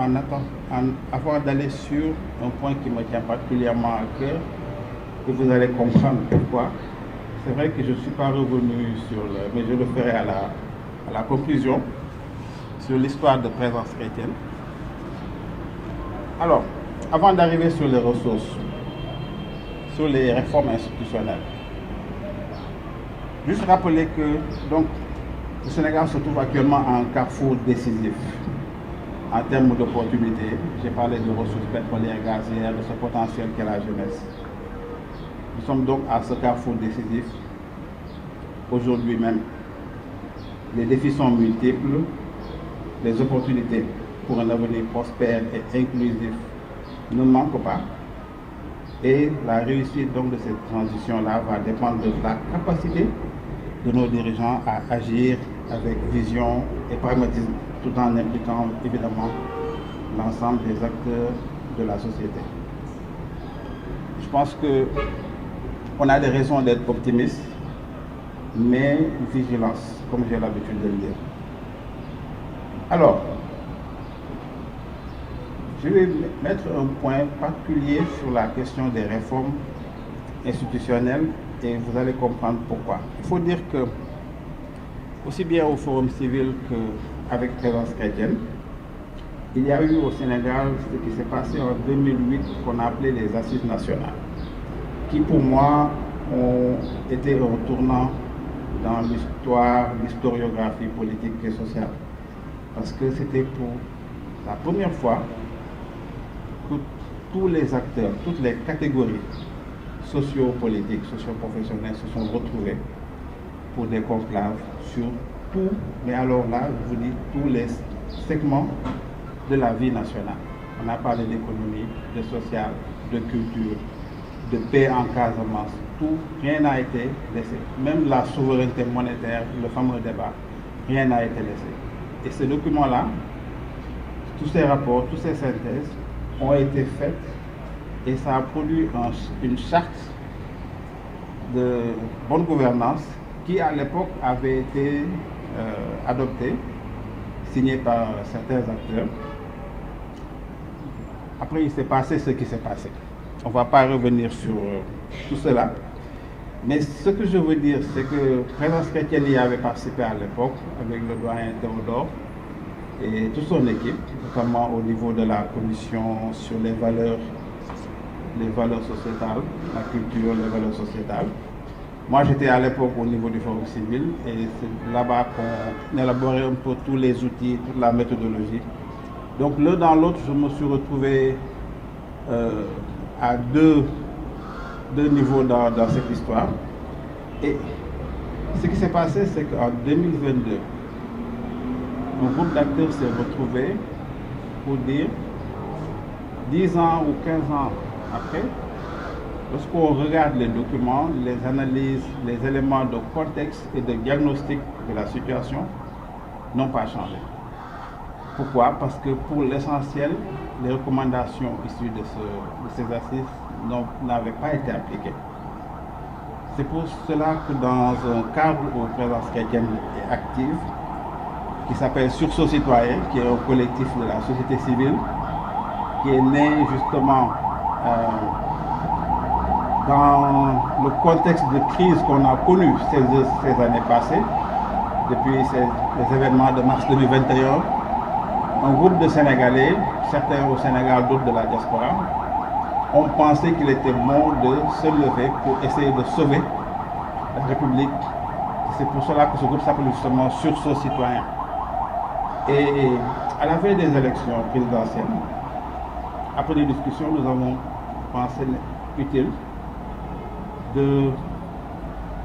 avant d'aller sur un point qui me tient particulièrement à cœur, et vous allez comprendre pourquoi. C'est vrai que je ne suis pas revenu mais je le ferai à la conclusion, sur l'histoire de Présence chrétienne. Alors, avant d'arriver sur les ressources, sur les réformes institutionnelles, juste rappeler que donc, le Sénégal se trouve actuellement à un carrefour décisif en termes d'opportunités. J'ai parlé de ressources pétrolières, gazières, de ce potentiel qu'est la jeunesse. Nous sommes donc à ce carrefour décisif aujourd'hui même. Les défis sont multiples, les opportunités pour un avenir prospère et inclusif ne manquent pas. Et la réussite donc de cette transition-là va dépendre de la capacité de nos dirigeants à agir avec vision et pragmatisme, tout en impliquant évidemment l'ensemble des acteurs de la société. Je pense qu'on a des raisons d'être optimistes, mais vigilance, comme j'ai l'habitude de le dire. Alors, je vais mettre un point particulier sur la question des réformes institutionnelles et vous allez comprendre pourquoi. Il faut dire que, aussi bien au Forum civil qu'avec Présence chrétienne, il y a eu au Sénégal ce qui s'est passé en 2008 qu'on a appelé les Assises nationales, qui pour moi ont été un tournant dans l'histoire, l'historiographie politique et sociale. Parce que c'était pour la première fois que tous les acteurs, toutes les catégories socio-politiques, socio-professionnelles se sont retrouvés pour des conclaves sur tout, mais alors là, je vous dis, tous les segments de la vie nationale. On a parlé d'économie, de social, de culture, de paix en Casamance, tout, rien n'a été laissé. Même la souveraineté monétaire, le fameux débat, rien n'a été laissé. Et ces documents-là, tous ces rapports, toutes ces synthèses ont été faites et ça a produit une charte de bonne gouvernance qui à l'époque avait été adoptée, signée par certains acteurs. Après, il s'est passé ce qui s'est passé. On ne va pas revenir sur tout cela. Mais ce que je veux dire, c'est que Présence chrétienne y avait participé à l'époque avec le doyen Théodore et toute son équipe, notamment au niveau de la commission sur les valeurs sociétales, la culture, les valeurs sociétales. Moi, j'étais à l'époque au niveau du Forum civil et c'est là-bas qu'on élaborait un peu tous les outils, toute la méthodologie. Donc l'un dans l'autre, je me suis retrouvé à deux niveaux dans cette histoire. Et ce qui s'est passé, c'est qu'en 2022, un groupe d'acteurs s'est retrouvé pour dire 10 ans ou 15 ans après, lorsqu'on regarde les documents, les analyses, les éléments de contexte et de diagnostic de la situation n'ont pas changé. Pourquoi? Parce que pour l'essentiel, les recommandations issues de ces assises n'avaient pas été appliquées. C'est pour cela que dans un cadre où Présence chrétienne est active, qui s'appelle Sursaut citoyen, qui est un collectif de la société civile, qui est né justement dans le contexte de crise qu'on a connu ces années passées, depuis les événements de mars 2021, un groupe de Sénégalais, certains au Sénégal, d'autres de la diaspora, ont pensé qu'il était bon de se lever pour essayer de sauver la République. C'est pour cela que ce groupe s'appelle justement Sursaut citoyen. Et à la veille des élections présidentielles, après des discussions, nous avons pensé utile de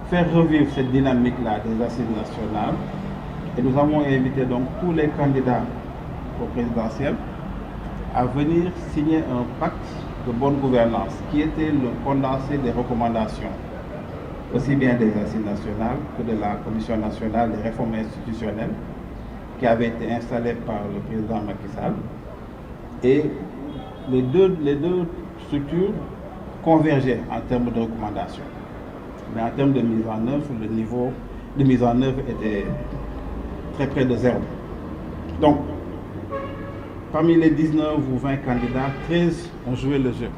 faire revivre cette dynamique-là des assises nationales. Et nous avons invité donc tous les candidats au présidentiel à venir signer un pacte de bonne gouvernance, qui était le condensé des recommandations, aussi bien des assises nationales que de la Commission nationale des réformes institutionnelles, qui avait été installée par le président Macky Sall. Et les deux structures convergeaient en termes de recommandations. Mais en termes de mise en œuvre, le niveau de mise en œuvre était très près de zéro. Donc, parmi les 19 ou 20 candidats, 13 ont joué le jeu,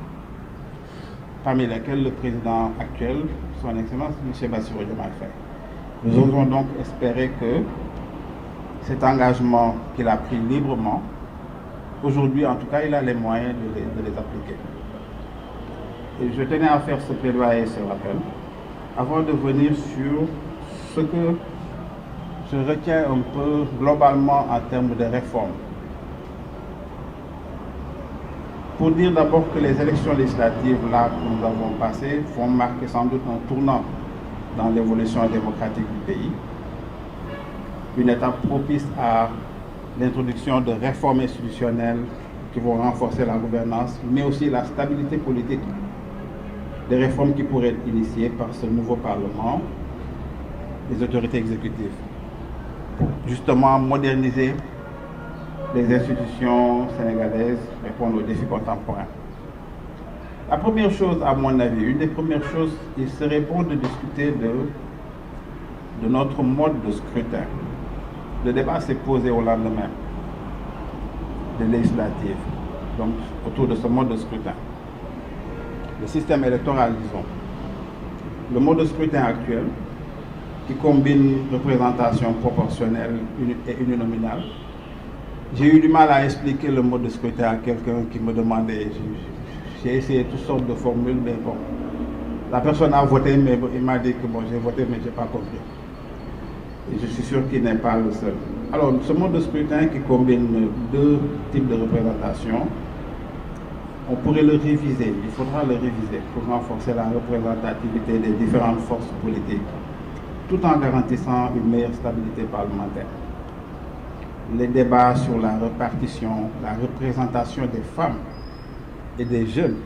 parmi lesquels le président actuel, son Excellence M. Bassirou Diomaye Faye. Nous osons donc espérer que cet engagement qu'il a pris librement, aujourd'hui en tout cas, il a les moyens de les appliquer. Et je tenais à faire ce plaidoyer, ce rappel, avant de venir sur ce que je retiens un peu globalement en termes de réforme. Pour dire d'abord que les élections législatives là que nous avons passées vont marquer sans doute un tournant dans l'évolution démocratique du pays, une étape propice à l'introduction de réformes institutionnelles qui vont renforcer la gouvernance, mais aussi la stabilité politique, des réformes qui pourraient être initiées par ce nouveau Parlement, les autorités exécutives, pour justement moderniser les institutions sénégalaises, répondre aux défis contemporains. La première chose, à mon avis, une des premières choses, il serait bon de discuter de notre mode de scrutin. Le débat s'est posé au lendemain des législatives, donc autour de ce mode de scrutin. Le système électoral, disons. Le mode de scrutin actuel, qui combine représentation proportionnelle et uninominale. J'ai eu du mal à expliquer le mode de scrutin à quelqu'un qui me demandait. J'ai essayé toutes sortes de formules, mais bon. La personne a voté, mais il m'a dit que bon, j'ai voté, mais je n'ai pas compris. Et je suis sûr qu'il n'est pas le seul. Alors, ce mode de scrutin qui combine deux types de représentation, on pourrait le réviser. Il faudra le réviser pour renforcer la représentativité des différentes forces politiques, tout en garantissant une meilleure stabilité parlementaire. Les débats sur la répartition, la représentation des femmes et des jeunes,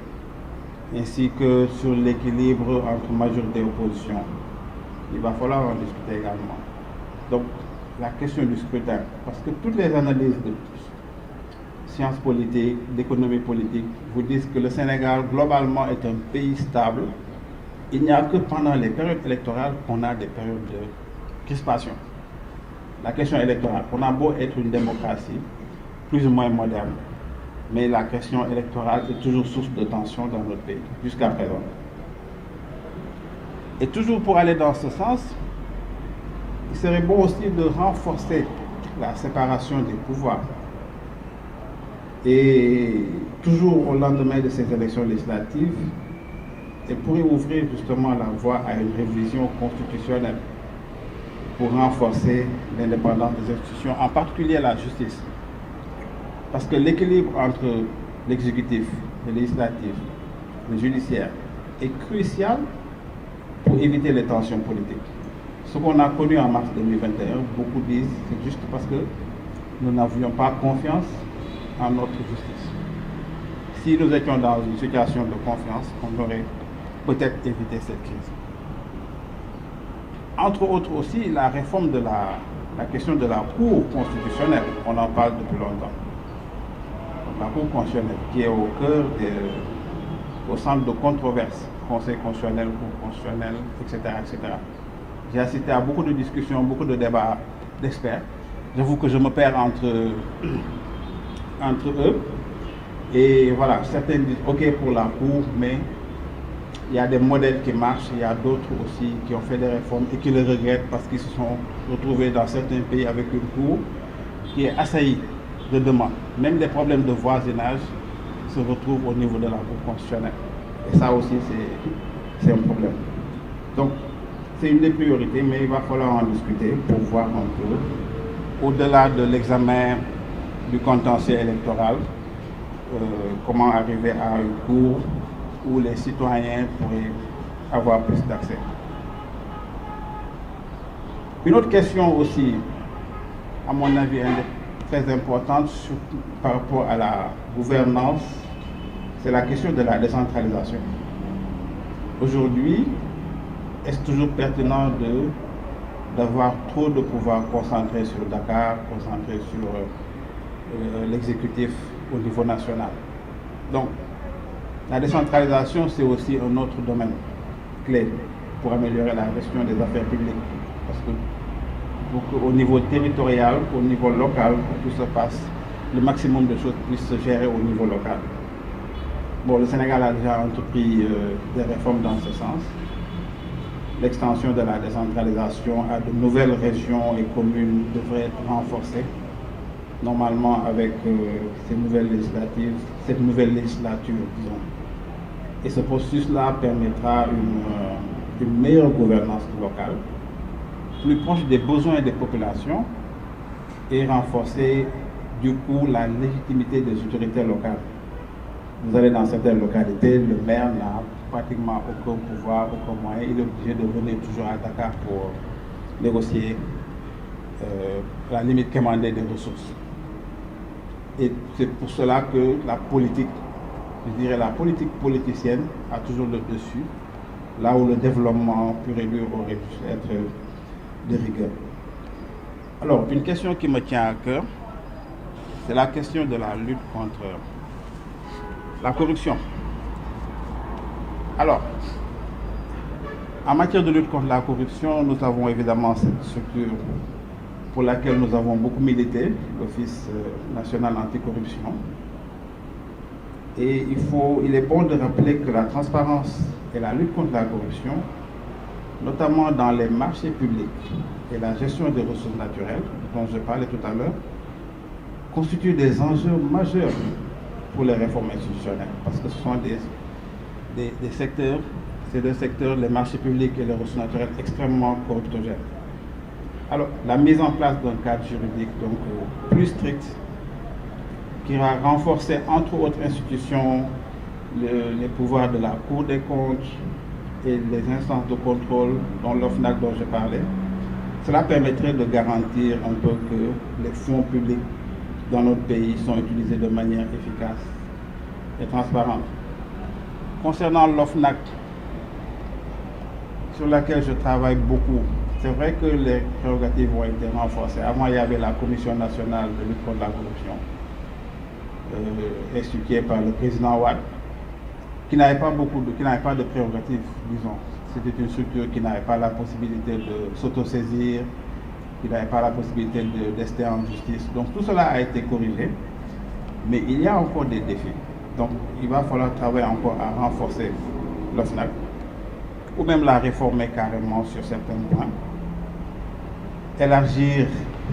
ainsi que sur l'équilibre entre majorité et opposition. Il va falloir en discuter également. Donc, la question du scrutin, parce que toutes les analyses de sciences politiques, d'économie politique, vous disent que le Sénégal, globalement, est un pays stable. Il n'y a que pendant les périodes électorales qu'on a des périodes de crispation. La question électorale, on a beau être une démocratie, plus ou moins moderne, mais la question électorale est toujours source de tension dans notre pays, jusqu'à présent. Et toujours pour aller dans ce sens, il serait bon aussi de renforcer la séparation des pouvoirs. Et toujours au lendemain de ces élections législatives, elle pourrait ouvrir justement la voie à une révision constitutionnelle pour renforcer l'indépendance des institutions, en particulier la justice. Parce que l'équilibre entre l'exécutif, le législatif, le judiciaire est crucial pour éviter les tensions politiques. Ce qu'on a connu en mars 2021, beaucoup disent, c'est juste parce que nous n'avions pas confiance en notre justice. Si nous étions dans une situation de confiance, on aurait peut-être évité cette crise. Entre autres aussi, la réforme de la question de la Cour constitutionnelle, on en parle depuis longtemps. La Cour constitutionnelle qui est au cœur, au centre de controverse, Conseil constitutionnel, Cour constitutionnelle, etc., etc. J'ai assisté à beaucoup de discussions, beaucoup de débats d'experts. J'avoue que je me perds entre eux. Et voilà, certains disent OK pour la Cour, mais il y a des modèles qui marchent, il y a d'autres aussi qui ont fait des réformes et qui le regrettent parce qu'ils se sont retrouvés dans certains pays avec une Cour qui est assaillie de demandes. Même des problèmes de voisinage se retrouvent au niveau de la Cour constitutionnelle. Et ça aussi, c'est un problème. Donc, c'est une des priorités, mais il va falloir en discuter pour voir un peu, au-delà de l'examen du contentieux électoral, comment arriver à une Cour où les citoyens pourraient avoir plus d'accès. Une autre question aussi, à mon avis, très importante par rapport à la gouvernance, c'est la question de la décentralisation. Aujourd'hui, est-ce toujours pertinent d'avoir trop de pouvoir concentré sur Dakar, concentré sur l'exécutif au niveau national? Donc, la décentralisation, c'est aussi un autre domaine clé pour améliorer la gestion des affaires publiques. Parce que pour qu'au niveau territorial, au niveau local, tout se passe, le maximum de choses puissent se gérer au niveau local. Bon, le Sénégal a déjà entrepris des réformes dans ce sens. L'extension de la décentralisation à de nouvelles régions et communes devrait être renforcée, normalement avec cette nouvelle législature, disons. Et ce processus-là permettra une meilleure gouvernance locale, plus proche des besoins des populations et renforcer du coup la légitimité des autorités locales. Vous allez dans certaines localités, le maire n'a pratiquement aucun pouvoir, aucun moyen. Il est obligé de venir toujours à Dakar pour négocier, à la limite commander des ressources. Et c'est pour cela que la politique, je dirais la politique politicienne a toujours le dessus, là où le développement pur et dur aurait dû être de rigueur. Alors, une question qui me tient à cœur, c'est la question de la lutte contre la corruption. Alors, en matière de lutte contre la corruption, nous avons évidemment cette structure pour laquelle nous avons beaucoup milité, l'Office national anticorruption. Et il est bon de rappeler que la transparence et la lutte contre la corruption, notamment dans les marchés publics et la gestion des ressources naturelles, dont je parlais tout à l'heure, constituent des enjeux majeurs pour les réformes institutionnelles, parce que ce sont des secteurs, ces deux secteurs, les marchés publics et les ressources naturelles, extrêmement corruptogènes. Alors, la mise en place d'un cadre juridique donc plus strict, qui va renforcer entre autres institutions les pouvoirs de la Cour des comptes et les instances de contrôle, dont l'OFNAC dont je parlais, cela permettrait de garantir un peu que les fonds publics dans notre pays sont utilisés de manière efficace et transparente. Concernant l'OFNAC, sur laquelle je travaille beaucoup, c'est vrai que les prérogatives ont été renforcées. Avant, il y avait la Commission nationale de lutte contre la corruption, instituée par le président Wade, qui n'avait pas de prérogatives, disons. C'était une structure qui n'avait pas la possibilité de s'autosaisir, qui n'avait pas la possibilité d'ester en justice. Donc tout cela a été corrigé, mais il y a encore des défis. Donc il va falloir travailler encore à renforcer l'OFNAC, ou même la réformer carrément sur certains points. Élargir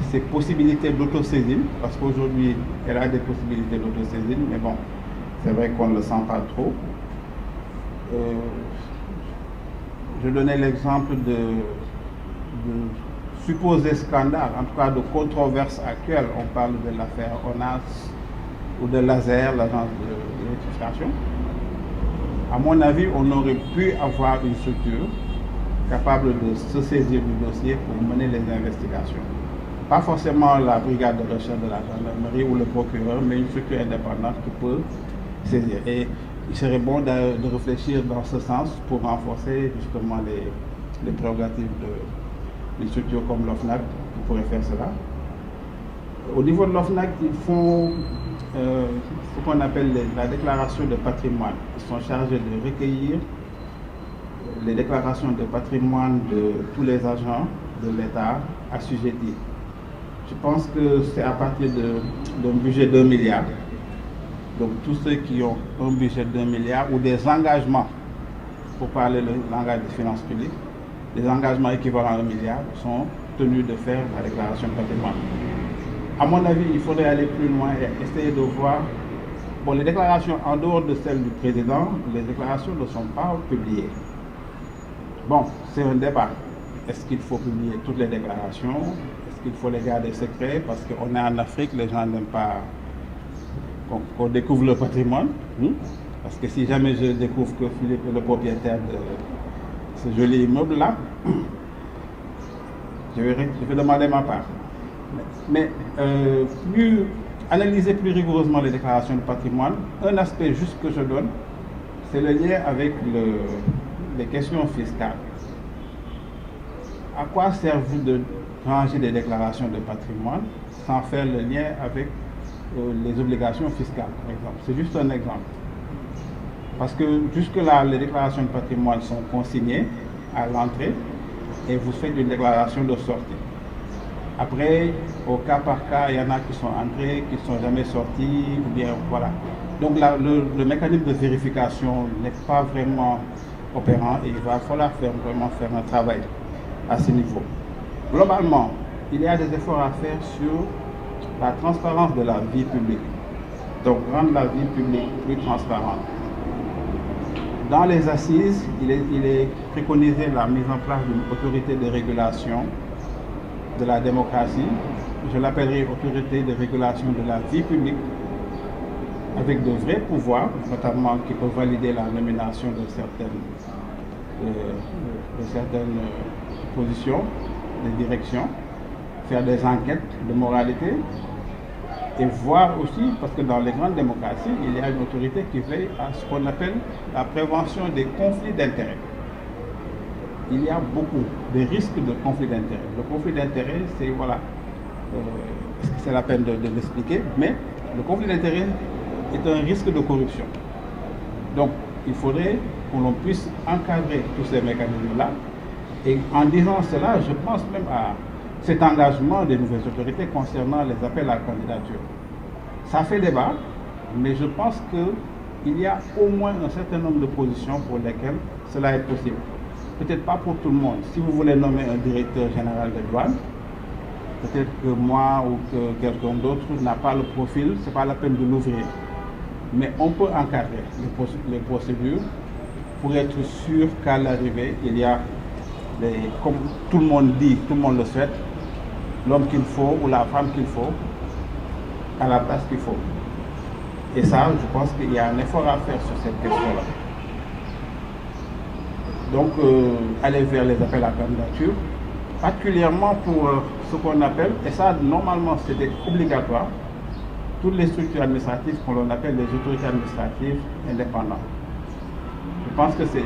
ses possibilités d'autosaisine, parce qu'aujourd'hui elle a des possibilités d'autosaisine, mais bon, c'est vrai qu'on ne le sent pas trop. Je donnais l'exemple de supposés scandales, en tout cas de controverses actuelles. On parle de l'affaire ONAS ou de l'ASER, l'agence de l'électrification. À mon avis, on aurait pu avoir une structure capable de se saisir du dossier pour mener les investigations. Pas forcément la brigade de recherche de la gendarmerie ou le procureur, mais une structure indépendante qui peut saisir. Et il serait bon de réfléchir dans ce sens pour renforcer justement les prérogatives d'une structure comme l'OFNAC qui pourrait faire cela. Au niveau de l'OFNAC, ils font ce qu'on appelle la déclaration de patrimoine. Ils sont chargés de recueillir les déclarations de patrimoine de tous les agents de l'État assujettis. Je pense que c'est à partir d'un budget de 2 milliards. Donc tous ceux qui ont un budget de 2 milliards ou des engagements, pour parler le langage des finances publiques, des engagements équivalents à 1 milliard sont tenus de faire la déclaration de patrimoine. À mon avis, il faudrait aller plus loin et essayer de voir. Bon, les déclarations, en dehors de celles du président, les déclarations ne sont pas publiées. Bon, c'est un débat. Est-ce qu'il faut publier toutes les déclarations? Est-ce qu'il faut les garder secrets? Parce qu'on est en Afrique, les gens n'aiment pas qu'on découvre le patrimoine. Parce que si jamais je découvre que Philippe est le propriétaire de ce joli immeuble-là, je vais demander ma part. Mais plus analyser plus rigoureusement les déclarations de patrimoine, un aspect juste que je donne, c'est le lien avec les questions fiscales. À quoi sert-il de ranger des déclarations de patrimoine sans faire le lien avec les obligations fiscales, par exemple? C'est juste un exemple. Parce que jusque-là, les déclarations de patrimoine sont consignées à l'entrée et vous faites une déclaration de sortie. Après, au cas par cas, il y en a qui sont entrés, qui ne sont jamais sortis, ou bien voilà. Donc là, le mécanisme de vérification n'est pas vraiment opérant et il va falloir vraiment faire un travail à ce niveau. Globalement, il y a des efforts à faire sur la transparence de la vie publique. Donc rendre la vie publique plus transparente. Dans les assises, il est préconisé la mise en place d'une autorité de régulation de la démocratie. Je l'appellerai autorité de régulation de la vie publique, avec de vrais pouvoirs, notamment qui peuvent valider la nomination de certaines positions de direction, faire des enquêtes de moralité et voir aussi, parce que dans les grandes démocraties, il y a une autorité qui veille à ce qu'on appelle la prévention des conflits d'intérêts. Il y a beaucoup de risques de conflits d'intérêts. Le conflit d'intérêts, c'est voilà, c'est la peine de l'expliquer, mais le conflit d'intérêts est un risque de corruption. Donc, il faudrait que l'on puisse encadrer tous ces mécanismes-là. Et en disant cela, je pense même à cet engagement des nouvelles autorités concernant les appels à candidature. Ça fait débat, mais je pense qu'il y a au moins un certain nombre de positions pour lesquelles cela est possible. Peut-être pas pour tout le monde. Si vous voulez nommer un directeur général des douanes, peut-être que moi ou que quelqu'un d'autre n'a pas le profil, ce n'est pas la peine de l'ouvrir. Mais on peut encadrer les procédures pour être sûr qu'à l'arrivée, il y a, comme tout le monde dit, tout le monde le souhaite, l'homme qu'il faut ou la femme qu'il faut à la place qu'il faut. Et ça, je pense qu'il y a un effort à faire sur cette question-là. Donc, aller vers les appels à candidature, particulièrement pour ce qu'on appelle, et ça, normalement, c'était obligatoire, toutes les structures administratives qu'on appelle les autorités administratives indépendantes. Je pense que c'est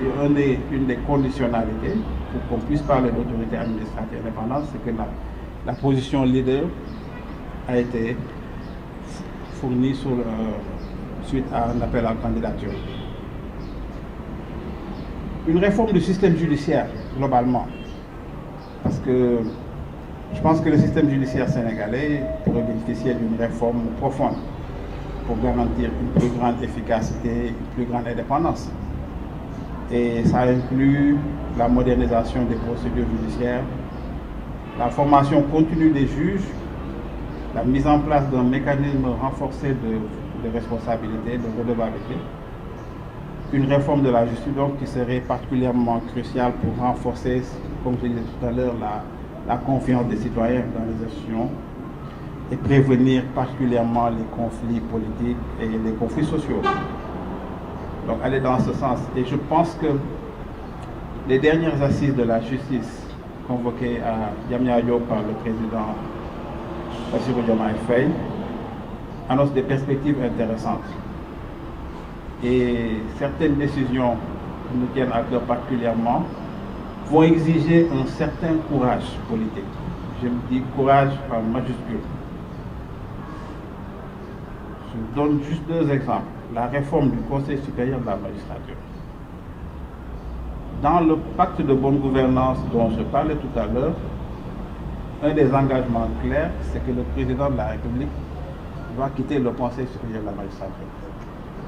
une des conditionnalités pour qu'on puisse parler d'autorité administrative indépendante, c'est que la position leader a été fournie suite à un appel à candidature. Une réforme du système judiciaire, globalement, parce que je pense que le système judiciaire sénégalais pourrait bénéficier d'une réforme profonde pour garantir une plus grande efficacité, une plus grande indépendance. Et ça inclut la modernisation des procédures judiciaires, la formation continue des juges, la mise en place d'un mécanisme renforcé de responsabilité, de redevabilité, une réforme de la justice donc qui serait particulièrement cruciale pour renforcer, comme je disais tout à l'heure, la confiance des citoyens dans les institutions et prévenir particulièrement les conflits politiques et les conflits sociaux. Donc aller dans ce sens. Et je pense que les dernières assises de la justice convoquées à Diamniadio par le président Bassirou Diomaye Faye annoncent des perspectives intéressantes. Et certaines décisions qui nous tiennent à cœur particulièrement vont exiger un certain courage politique. Je me dis courage en majuscule. Je donne juste deux exemples. La réforme du Conseil supérieur de la magistrature. Dans le pacte de bonne gouvernance dont je parlais tout à l'heure, un des engagements clairs, c'est que le président de la République doit quitter le Conseil supérieur de la magistrature.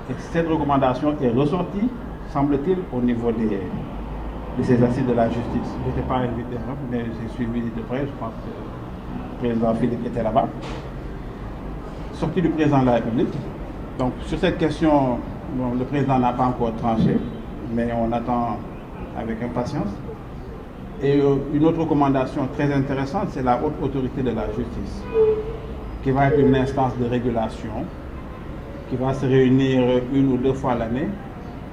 Et cette recommandation est ressortie, semble-t-il, au niveau de ces assises de la justice. Je n'étais pas invité, mais j'ai suivi de près, je pense que le président Philippe était là-bas. Sortie du président de la République. Donc sur cette question, bon, le président n'a pas encore tranché, mais on attend avec impatience. Et une autre recommandation très intéressante, c'est la haute autorité de la justice, qui va être une instance de régulation, qui va se réunir une ou deux fois l'année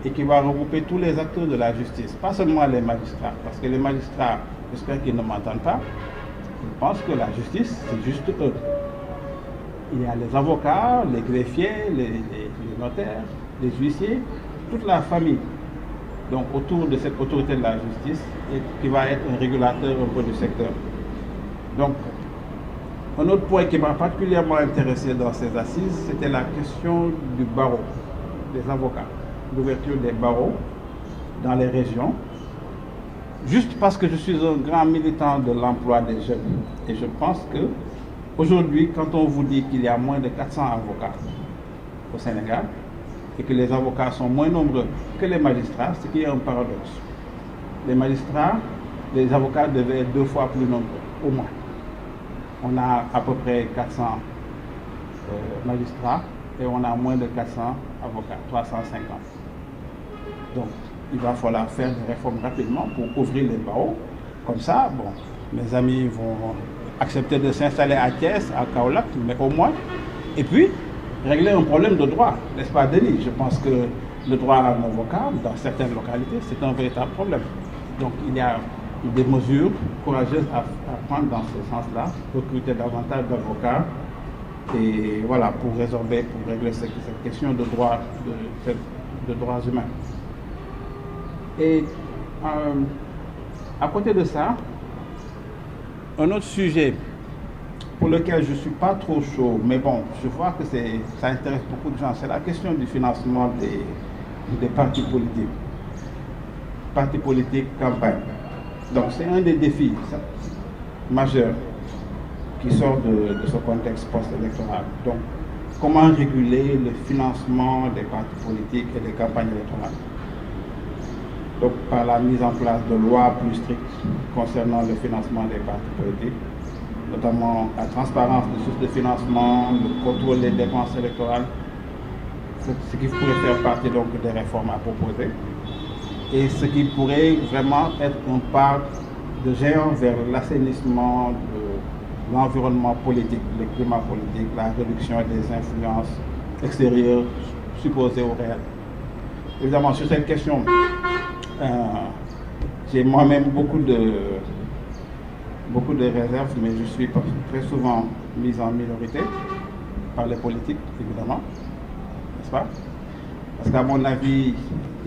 et qui va regrouper tous les acteurs de la justice, pas seulement les magistrats, parce que les magistrats, j'espère qu'ils ne m'entendent pas, ils pensent que la justice, c'est juste eux. il y a les avocats, les greffiers, les notaires, les huissiers, toute la famille. Donc autour de cette autorité de la justice et qui va être un régulateur un peu du secteur. Donc un autre point qui m'a particulièrement intéressé dans ces assises, c'était la question du barreau, des avocats, l'ouverture des barreaux dans les régions. Juste parce que je suis un grand militant de l'emploi des jeunes et je pense que aujourd'hui, quand on vous dit qu'il y a moins de 400 avocats au Sénégal, et que les avocats sont moins nombreux que les magistrats, c'est qu'il y a un paradoxe. Les magistrats, les avocats devaient être 2 fois plus nombreux, au moins. On a à peu près 400 magistrats et on a moins de 400 avocats, 350. Donc, il va falloir faire des réformes rapidement pour ouvrir les barreaux. Comme ça, bon, mes amis vont accepter de s'installer à Thiès, à Kaolack, mais au moins. Et puis, régler un problème de droit, n'est-ce pas, Denis? Je pense que le droit à un avocat, dans certaines localités, c'est un véritable problème. Donc il y a des mesures courageuses à prendre dans ce sens-là, recruter davantage d'avocats, et voilà, pour régler cette question de droits humains. Et à côté de ça, un autre sujet pour lequel je ne suis pas trop chaud, mais bon, je vois que ça intéresse beaucoup de gens, c'est la question du financement des partis politiques. Partis politiques, campagne. Donc c'est un des défis majeurs qui sort de ce contexte post-électoral. Donc comment réguler le financement des partis politiques et des campagnes électorales? Donc par la mise en place de lois plus strictes concernant le financement des partis politiques, notamment la transparence des sources de financement, le contrôle des dépenses électorales, ce qui pourrait faire partie donc des réformes à proposer, et ce qui pourrait vraiment être un pas de géant vers l'assainissement de l'environnement politique, le climat politique, la réduction des influences extérieures supposées au réel. Évidemment, sur cette question, j'ai moi-même beaucoup de réserves, mais je suis très souvent mis en minorité par les politiques, évidemment, n'est-ce pas? Parce qu'à mon avis,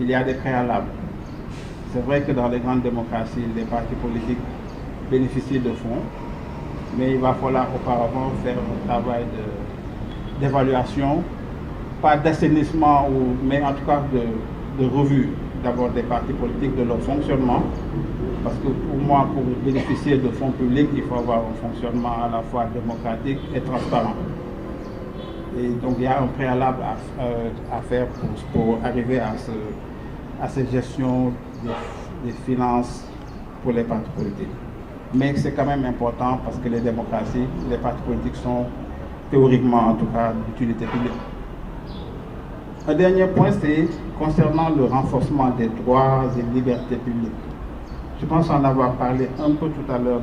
il y a des préalables. C'est vrai que dans les grandes démocraties, les partis politiques bénéficient de fonds, mais il va falloir auparavant faire un travail d'évaluation, pas d'assainissement, mais en tout cas de revue d'abord des partis politiques, de leur fonctionnement. Parce que pour moi, pour bénéficier de fonds publics, il faut avoir un fonctionnement à la fois démocratique et transparent. Et donc il y a un préalable à faire pour arriver à cette gestion des finances pour les partis politiques. Mais c'est quand même important parce que les démocraties, les partis politiques sont théoriquement en tout cas d'utilité publique. Un dernier point, c'est concernant le renforcement des droits et libertés publiques. Je pense en avoir parlé un peu tout à l'heure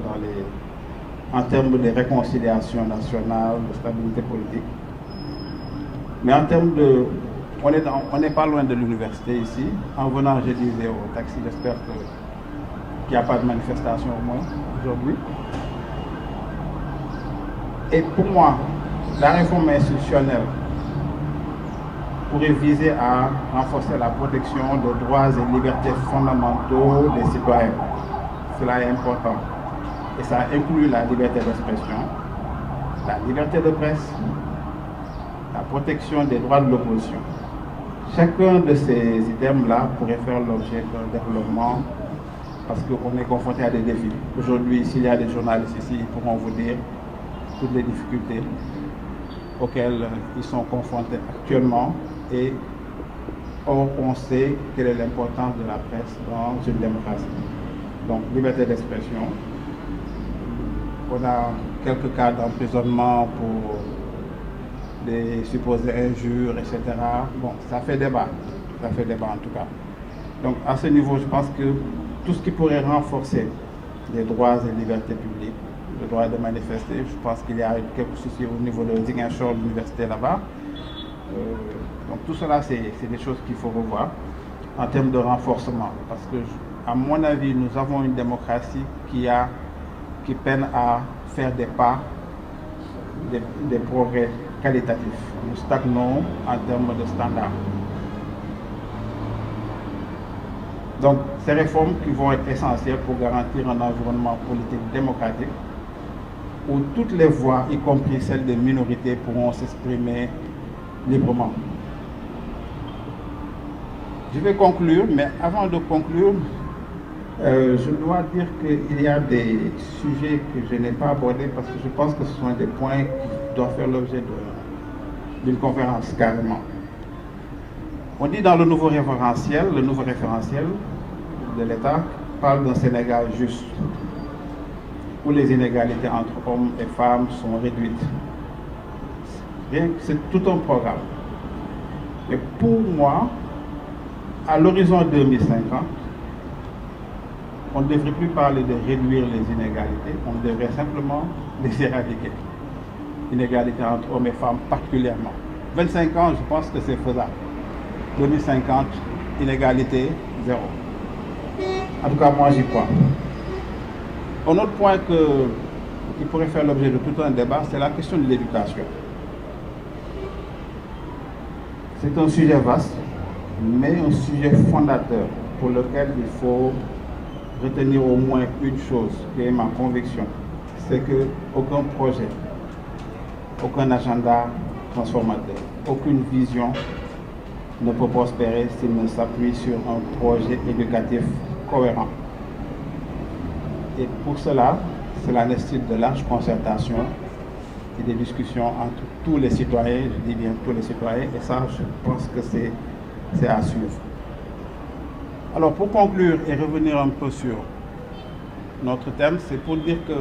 en termes de réconciliation nationale, de stabilité politique. Mais en termes de... On n'est pas loin de l'université ici. En venant, je disais au taxi, j'espère qu'il n'y a pas de manifestation au moins aujourd'hui. Et pour moi, la réforme institutionnelle pourrait viser à renforcer la protection des droits et libertés fondamentaux des citoyens. Cela est important. Et ça inclut la liberté d'expression, la liberté de presse, la protection des droits de l'opposition. Chacun de ces items-là pourrait faire l'objet d'un développement parce qu'on est confronté à des défis. Aujourd'hui, s'il y a des journalistes ici, ils pourront vous dire toutes les difficultés auxquelles ils sont confrontés actuellement. Et or, on sait quelle est l'importance de la presse dans une démocratie. Donc, liberté d'expression. On a quelques cas d'emprisonnement pour des supposées injures, etc. Bon, ça fait débat. Ça fait débat en tout cas. Donc, à ce niveau, je pense que tout ce qui pourrait renforcer les droits et libertés publiques, le droit de manifester, je pense qu'il y a quelques soucis au niveau de Ziguinchor, l'université là-bas. Donc tout cela, c'est des choses qu'il faut revoir en termes de renforcement. Parce que, à mon avis, nous avons une démocratie qui peine à faire des pas, des progrès qualitatif. Nous stagnons en termes de standards. Donc, ces réformes qui vont être essentielles pour garantir un environnement politique démocratique où toutes les voix, y compris celles des minorités, pourront s'exprimer librement. Je vais conclure, mais avant de conclure, je dois dire qu'il y a des sujets que je n'ai pas abordés parce que je pense que ce sont des points qui doivent faire l'objet d'une conférence carrément. On dit dans le nouveau référentiel de l'État parle d'un Sénégal juste, où les inégalités entre hommes et femmes sont réduites. C'est tout un programme. Et pour moi, à l'horizon 2050, on ne devrait plus parler de réduire les inégalités, on devrait simplement les éradiquer. Inégalités entre hommes et femmes particulièrement. 25 ans, je pense que c'est faisable. 2050, inégalité, zéro. En tout cas, moi, j'y crois. Un autre point qui pourrait faire l'objet de tout un débat, c'est la question de l'éducation. C'est un sujet vaste, mais un sujet fondateur pour lequel il faut retenir au moins une chose, qui est ma conviction, c'est qu'aucun projet, aucun agenda transformateur, aucune vision ne peut prospérer s'il ne s'appuie sur un projet éducatif cohérent. Et pour cela, cela nécessite de larges concertations et des discussions entre tous les citoyens, je dis bien tous les citoyens, et ça, je pense que c'est à suivre. Alors, pour conclure et revenir un peu sur notre thème, c'est pour dire que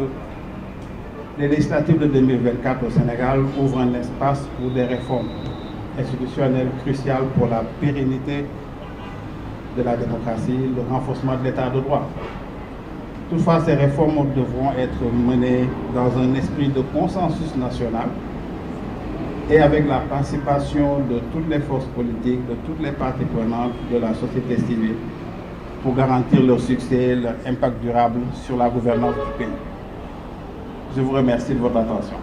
les législatives de 2024 au Sénégal ouvrent un espace pour des réformes institutionnelles cruciales pour la pérennité de la démocratie, le renforcement de l'état de droit. Toutefois, ces réformes devront être menées dans un esprit de consensus national et avec la participation de toutes les forces politiques, de toutes les parties prenantes de la société civile pour garantir leur succès et leur impact durable sur la gouvernance du pays. Je vous remercie de votre attention.